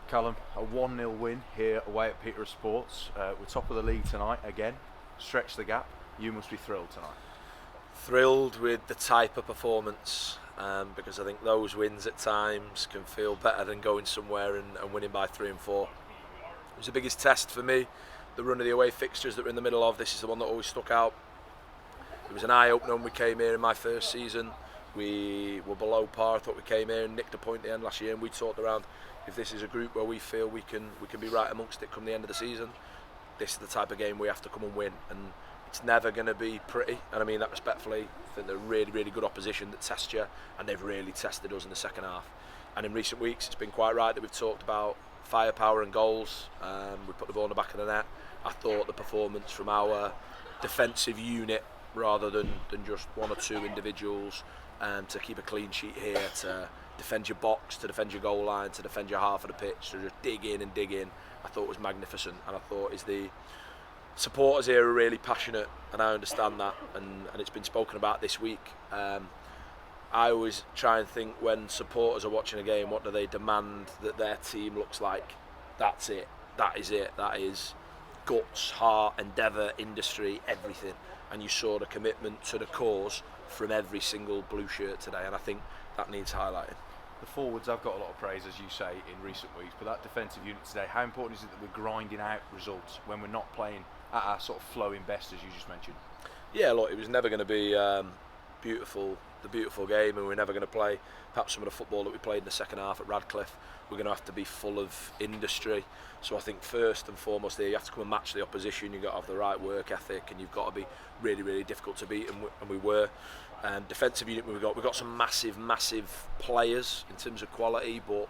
Callum, a 1-0 win here away at Peterborough Sports. We're top of the league tonight again. Stretch the gap. You must be thrilled tonight. Thrilled with the type of performance, because I think those wins at times can feel better than going somewhere and winning by 3 and 4. It was the biggest test for me, the run of the away fixtures that we're in the middle of. This is the one that always stuck out. It was an eye-opener when we came here in my first season. We were below par. I thought we came here and nicked a point at the end last year, and we talked around if this is a group where we feel we can be right amongst it come the end of the season. This is the type of game we have to come and win, and it's never going to be pretty, and I mean that respectfully. I think they're really good opposition that test you, and they've really tested us in the second half. And in recent weeks, it's been quite right that we've talked about firepower and goals. We put the ball in the back of the net. I thought the performance from our defensive unit, rather than just one or two individuals, to keep a clean sheet here, to defend your box, to defend your goal line, to defend your half of the pitch, to just dig in, I thought was magnificent. And I thought the supporters here are really passionate, and I understand that, and it's been spoken about this week. I always try and think, when supporters are watching a game, what do they demand that their team looks like? That's it. That is it. That is guts, heart, endeavour, industry, everything. And you saw the commitment to the cause from every single blue shirt today, and I think that needs highlighting. The forwards have got a lot of praise, as you say, in recent weeks, but that defensive unit today, how important is it that we're grinding out results when we're not playing at our sort of flowing best, as you just mentioned? Yeah, look, it was never going to be the beautiful game, and we're never going to play perhaps some of the football that we played in the second half at Radcliffe. We're going to have to be full of industry. So I think first and foremost there, you have to come and match the opposition. You've got to have the right work ethic, and you've got to be really difficult to beat, and we were. Defensive unit, we've got some massive players in terms of quality, but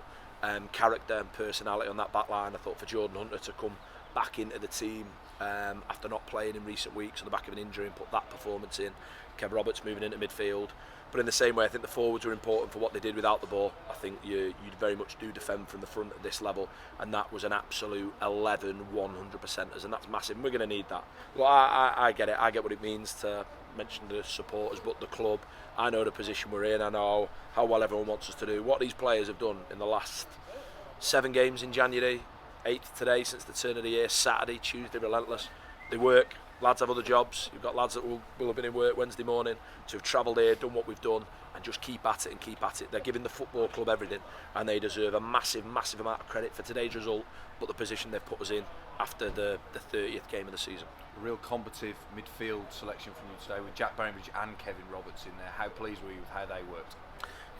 character and personality on that back line. I thought for Jordan Hunter to come back into the team after not playing in recent weeks on the back of an injury and put that performance in. Kev Roberts moving into midfield. But in the same way, I think the forwards were important for what they did without the ball. I think you very much do defend from the front at this level, and that was an absolute 11 100%ers, and that's massive, and we're going to need that. Well, I get it. I get what it means to mention the supporters, but the club, I know the position we're in. I know how well everyone wants us to do. What these players have done in the last 7 games in January, 8th today since the turn of the year, Saturday, Tuesday, relentless. They work. Lads have other jobs. You've got lads that will have been in work Wednesday morning to have travelled here, done what we've done, and just keep at it. They're giving the football club everything, and they deserve a massive amount of credit for today's result, but the position they've put us in after the 30th game of the season. A real combative midfield selection from you today with Jack Bainbridge and Kevin Roberts in there. How pleased were you with how they worked?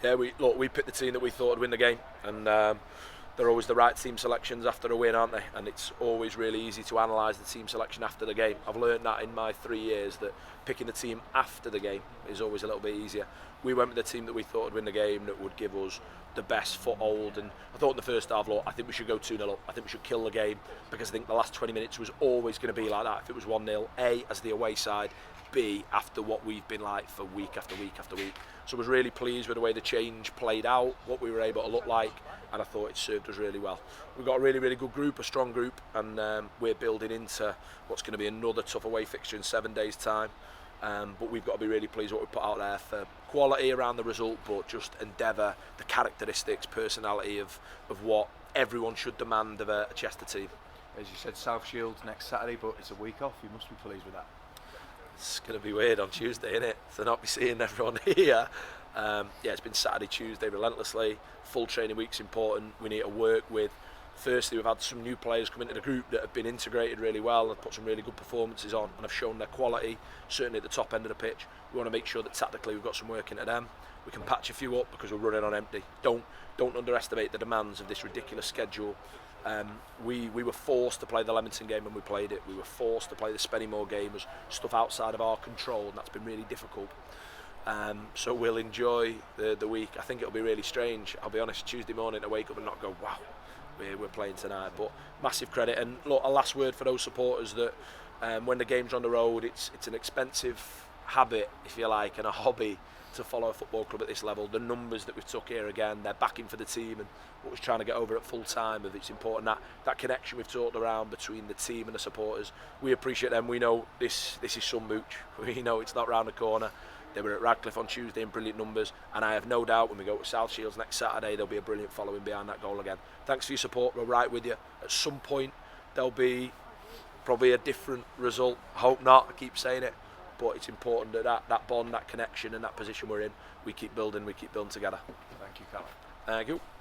Yeah, we picked the team that we thought would win the game, and they're always the right team selections after a win, aren't they? And it's always really easy to analyse the team selection after the game. I've learned that in my 3 years, that picking the team after the game is always a little bit easier. We went with the team that we thought would win the game, that would give us the best foothold. And I thought in the first half, look, I think we should go 2-0 up. I think we should kill the game, because I think the last 20 minutes was always going to be like that. If it was 1-0, A, as the away side, B, after what we've been like for week after week. So I was really pleased with the way the change played out, what we were able to look like, and I thought it served us really well. We've got a really good group, a strong group, and we're building into what's going to be another tough away fixture in 7 days' time. But we've got to be really pleased with what we put out there for quality around the result, but just endeavour, the characteristics, personality of what everyone should demand of a Chester team. As you said, South Shield next Saturday, but it's a week off. You must be pleased with that. It's going to be weird on Tuesday, isn't it? To not be seeing everyone here. It's been Saturday, Tuesday, relentlessly. Full training week's important. We need to work with. Firstly, we've had some new players come into the group that have been integrated really well and put some really good performances on and have shown their quality, certainly at the top end of the pitch. We want to make sure that tactically we've got some work into them. We can patch a few up because we're running on empty. Don't underestimate the demands of this ridiculous schedule. We were forced to play the Leamington game when we played it. We were forced to play the Spennymoor game as stuff outside of our control, and that's been really difficult. So we'll enjoy the week. I think it'll be really strange, I'll be honest, Tuesday morning to wake up and not go, wow, we're playing tonight. But massive credit, and look, a last word for those supporters that when the game's on the road, it's an expensive habit, if you like, and a hobby to follow a football club at this level. The numbers that we've took here again, they're backing for the team, and what we're trying to get over at full time, of it's important that connection we've talked around between the team and the supporters. We appreciate them. We know this is some mooch. We know it's not round the corner. They were at Radcliffe on Tuesday in brilliant numbers, and I have no doubt when we go to South Shields next Saturday there'll be a brilliant following behind that goal again. Thanks for your support. We're right with you. At some point there'll be probably a different result. I hope not. I keep saying it, but it's important that bond, that connection, and that position we're in, we keep building together. Thank you, Callum. Thank you.